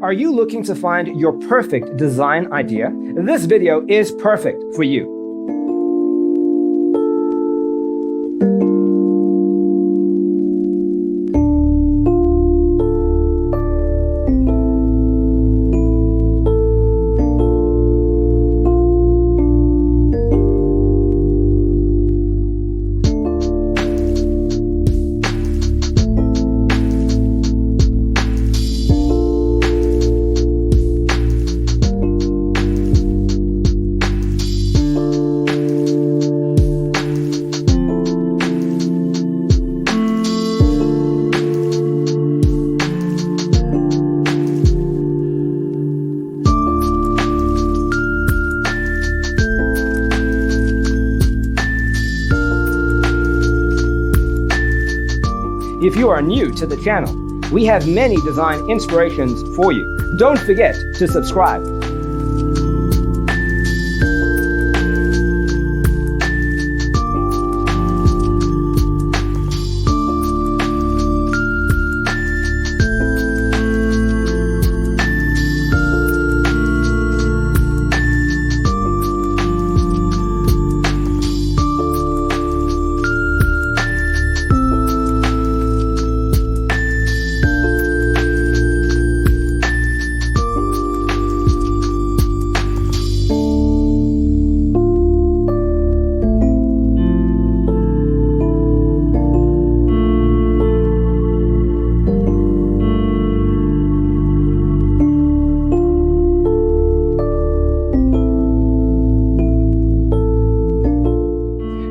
Are you looking to find your perfect design idea? This video is perfect for you. If you are new to the channel, we have many design inspirations for you. Don't forget to subscribe.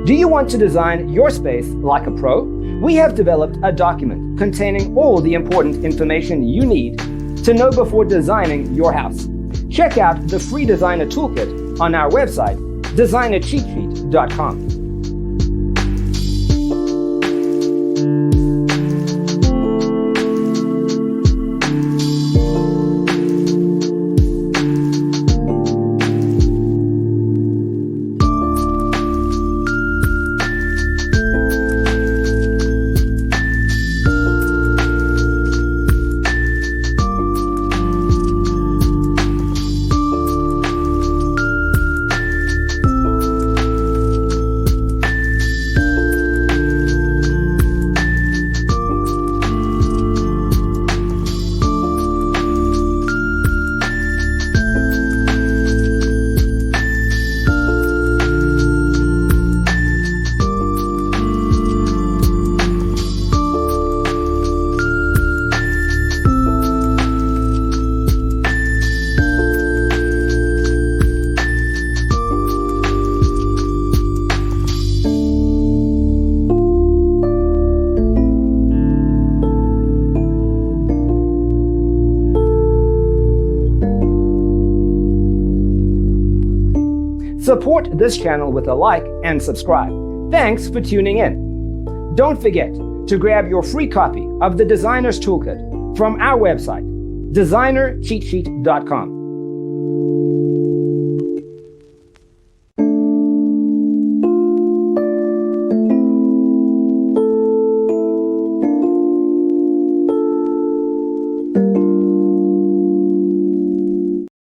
Do you want to design your space like a pro? We have developed a document containing all the important information you need to know before designing your house. Check out the free designer toolkit on our website, designercheatsheet.com. Support this channel with a like and subscribe. Thanks for tuning in. Don't forget to grab your free copy of the Designer's Toolkit from our website, designercheatsheet.com.